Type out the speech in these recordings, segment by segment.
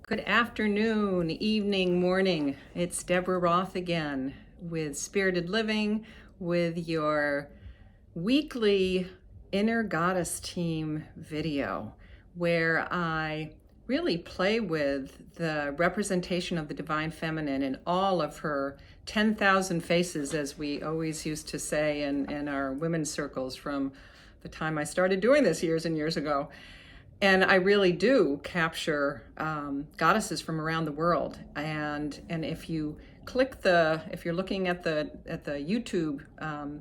Good afternoon, evening, morning. It's Deborah Roth again with Spirited Living with your weekly Inner Goddess Team video where I really play with the representation of the Divine Feminine in all of her 10,000 faces, as we always used to say in our women's circles from the time I started doing this years and years ago. And I really do capture goddesses from around the world. And if you if you're looking at the YouTube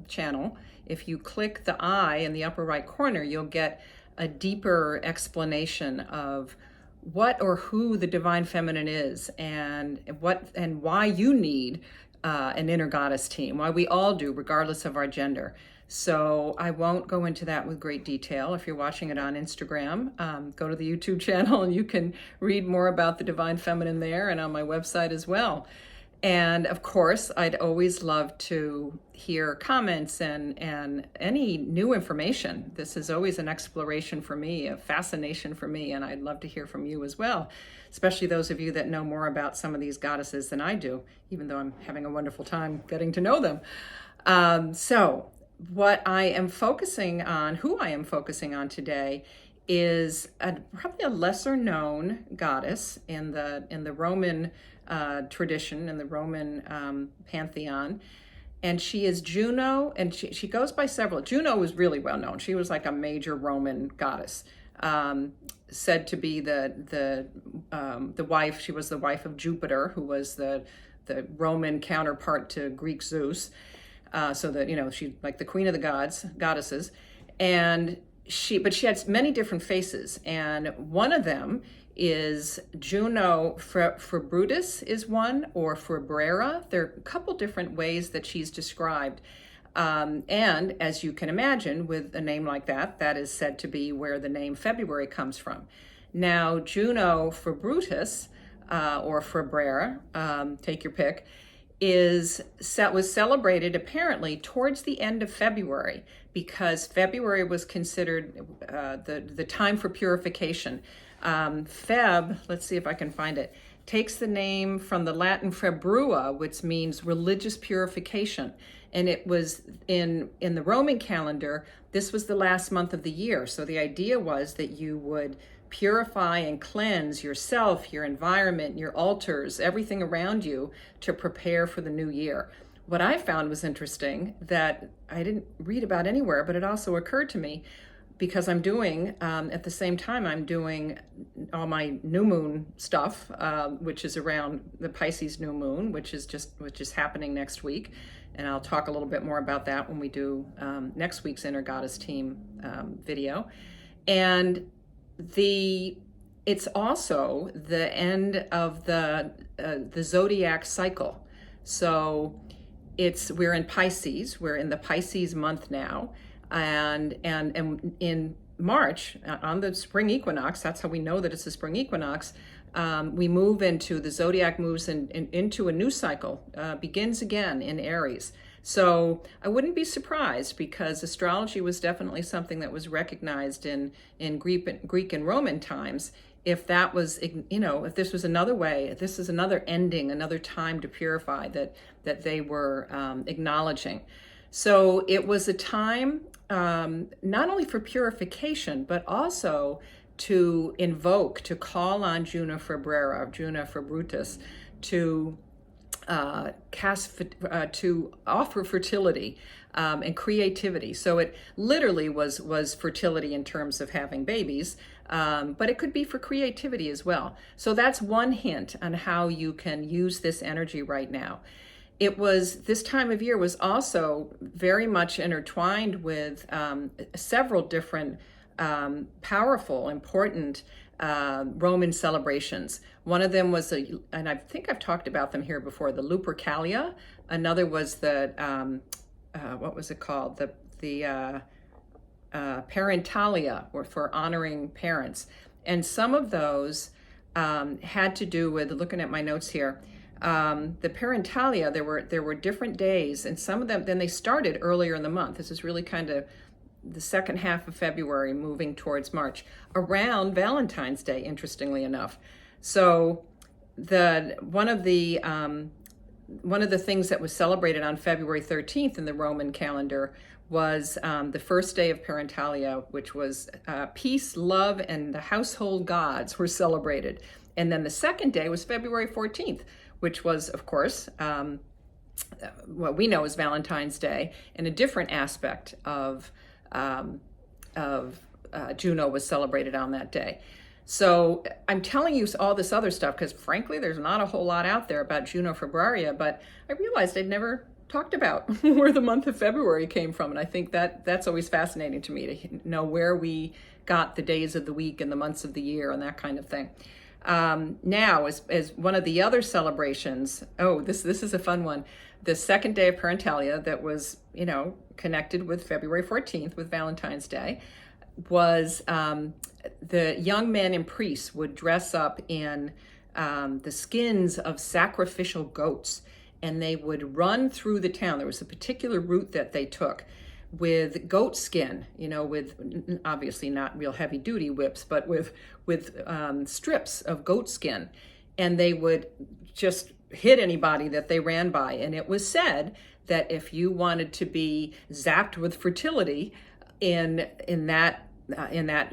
channel, if you click the eye in the upper right corner, you'll get a deeper explanation of what or who the Divine Feminine is, and why you need an inner goddess team, why we all do, regardless of our gender. So I won't go into that with great detail. If you're watching it on Instagram, go to the YouTube channel and you can read more about the Divine Feminine there, and on my website as well. And of course, I'd always love to hear comments and any new information. This is always an exploration for me, a fascination for me, and I'd love to hear from you as well, especially those of you that know more about some of these goddesses than I do, even though I'm having a wonderful time getting to know them. So what I am focusing on, who I am focusing on today, is probably a lesser known goddess in the Roman tradition, in the Roman pantheon. And she is Juno, and she goes by several. Juno was really well known. She was like a major Roman goddess, said to be the wife. She was the wife of Jupiter, who was the Roman counterpart to Greek Zeus. So that, she's like the queen of the goddesses. And she had many different faces. And one of them is Juno Februtis is one, or februa. There are a couple different ways that she's described. And as you can imagine, with a name like that, that is said to be where the name February comes from. Now, Juno Februtis, or februa, take your pick, was celebrated apparently towards the end of February, because February was considered the time for purification. Let's see if I can find it, takes the name from the Latin februa, which means religious purification. And it was in the Roman calendar, this was the last month of the year. So the idea was that you would purify and cleanse yourself, your environment, your altars, everything around you, to prepare for the new year. What I found was interesting, that I didn't read about anywhere, but it also occurred to me, because I'm doing, at the same time, I'm doing all my new moon stuff, which is around the Pisces new moon, which is happening next week. And I'll talk a little bit more about that when we do next week's Inner Goddess Team video. And it's also the end of the zodiac cycle. So we're in Pisces. We're in the Pisces month now, and in March, on the spring equinox, that's how we know that it's the spring equinox. We move into the zodiac, moves into a new cycle, begins again in Aries. So I wouldn't be surprised, because astrology was definitely something that was recognized in Greek and Roman times. If that was, if this was another way, if this is another ending, another time to purify that they were acknowledging. So it was a time not only for purification, but also to invoke, to call on Juno Februtis, to to offer fertility and creativity. So it literally was fertility in terms of having babies, but it could be for creativity as well. So that's one hint on how you can use this energy right now. This time of year was also very much intertwined with several different powerful, important Roman celebrations. One of them was and I think I've talked about them here before, the Lupercalia. Another was the what was it called? The Parentalia, or for honoring parents. And some of those had to do with, looking at my notes here, the Parentalia, there were different days, and some of them, then they started earlier in the month. This is really kind of the second half of February, moving towards March, around Valentine's Day, interestingly enough. So one of the things that was celebrated on February 13th in the Roman calendar was the first day of Parentalia, which was peace, love, and the household gods were celebrated. And then the second day was February 14th, which was, of course, what we know as Valentine's Day, and a different aspect of Juno was celebrated on that day. So I'm telling you all this other stuff because, frankly, there's not a whole lot out there about Juno Februtis, but I realized I'd never talked about where the month of February came from, and I think that's always fascinating to me, to know where we got the days of the week and the months of the year and that kind of thing. Now, as one of the other celebrations, this is a fun one. The second day of Parentalia that was, connected with February 14th, with Valentine's Day, was the young men and priests would dress up in the skins of sacrificial goats, and they would run through the town. There was a particular route that they took with goat skin, with obviously not real heavy duty whips, but with strips of goat skin. And they would just hit anybody that they ran by. And it was said that if you wanted to be zapped with fertility in that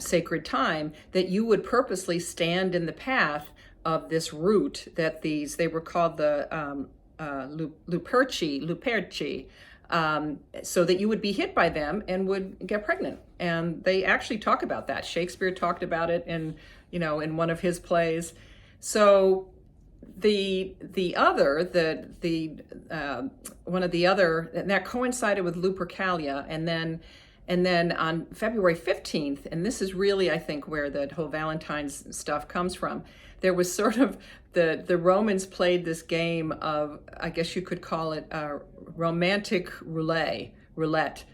sacred time, that you would purposely stand in the path of this route that they were called the luperci, so that you would be hit by them and would get pregnant. And they actually talk about that. Shakespeare talked about it in one of his plays. So one of the other, and that coincided with Lupercalia, and then on February 15th, and this is really, I think, where the whole Valentine's stuff comes from, there was sort of the Romans played this game of, I guess you could call it romantic roulette.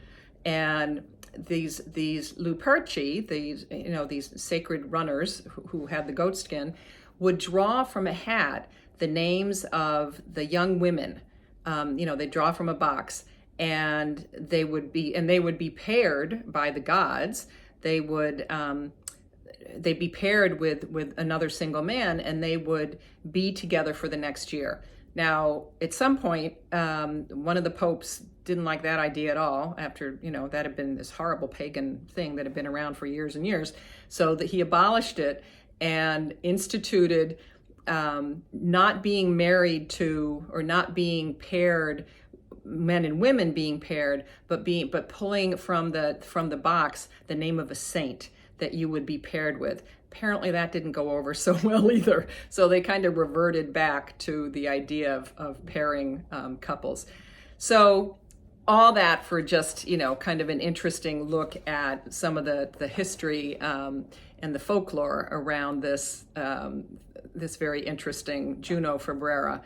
And these luperci, these sacred runners who had the goat skin, would draw from a hat the names of the young women. They draw from a box, and they would be paired by the gods. They'd be paired with another single man, and they would be together for the next year. Now, at some point, one of the popes didn't like that idea at all, after, that had been this horrible pagan thing that had been around for years and years. So that he abolished it and instituted not being married to, or not being paired, men and women being paired, but pulling from the box the name of a saint that you would be paired with. Apparently that didn't go over so well either. So they kind of reverted back to the idea of pairing couples. So all that for just, kind of an interesting look at some of the history and the folklore around this very interesting Juno Februtis.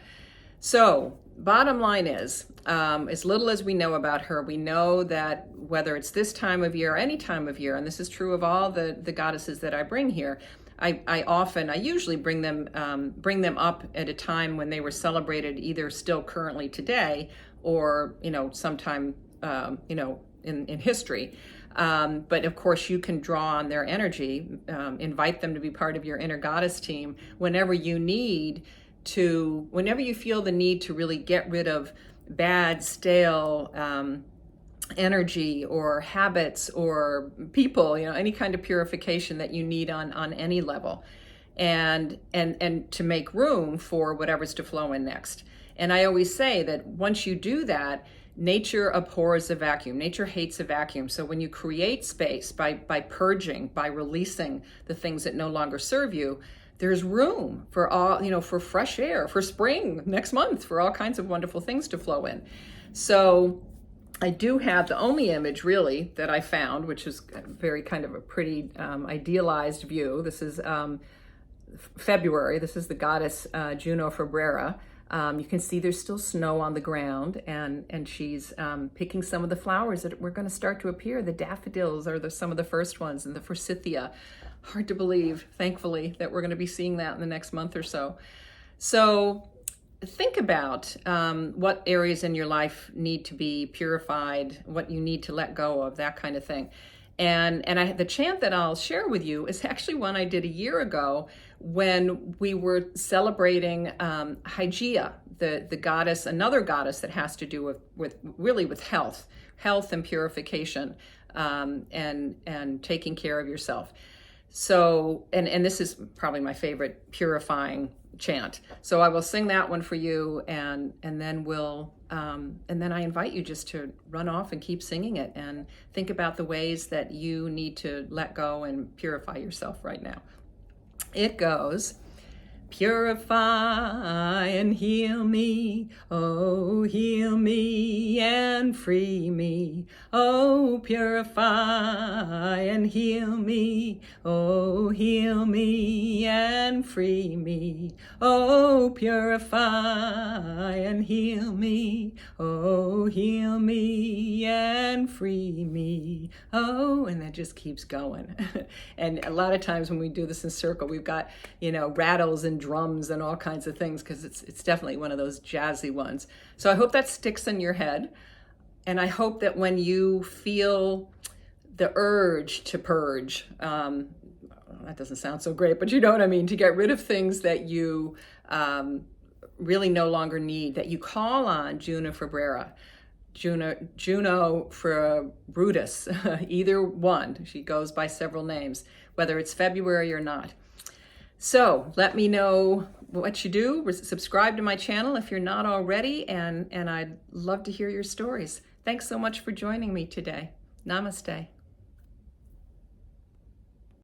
So bottom line is, as little as we know about her, we know that whether it's this time of year or any time of year, and this is true of all the goddesses that I bring here, I usually bring them up at a time when they were celebrated, either still currently today or, sometime, in history. But of course you can draw on their energy, invite them to be part of your inner goddess team whenever you feel the need to really get rid of bad, stale energy or habits or people, any kind of purification that you need on any level, and to make room for whatever's to flow in next. And I always say that once you do that, nature abhors a vacuum. Nature hates a vacuum. So when you create space by purging, by releasing the things that no longer serve you, there's room for all, for fresh air, for spring next month, for all kinds of wonderful things to flow in. So I do have the only image really that I found, which is very kind of a pretty idealized view. This is February. This is the goddess Juno Februtis. You can see there's still snow on the ground, and she's picking some of the flowers that were going to start to appear. The daffodils are some of the first ones, and the forsythia. Hard to believe, thankfully, that we're going to be seeing that in the next month or so. So think about what areas in your life need to be purified, what you need to let go of, that kind of thing. The chant that I'll share with you is actually one I did a year ago when we were celebrating Hygeia, the goddess, another goddess that has to do with health and purification, and taking care of yourself. So, and this is probably my favorite purifying chant. So I will sing that one for you, and then I invite you just to run off and keep singing it and think about the ways that you need to let go and purify yourself right now. It goes, purify and heal me, oh, heal me and free me. Oh, purify and heal me, oh, heal me and free me. Oh, purify and heal me, oh, heal me and free me. Oh, and that just keeps going. And a lot of times when we do this in circle, we've got, rattles and drums and all kinds of things, because it's definitely one of those jazzy ones. So I hope that sticks in your head, and I hope that when you feel the urge to purge, that doesn't sound so great, but you know what I mean, to get rid of things that you really no longer need, that you call on Juno Februtis, Juno Februtis, either one. She goes by several names, whether it's February or not. So let me know what you do. Subscribe to my channel if you're not already, and I'd love to hear your stories. Thanks so much for joining me today. Namaste.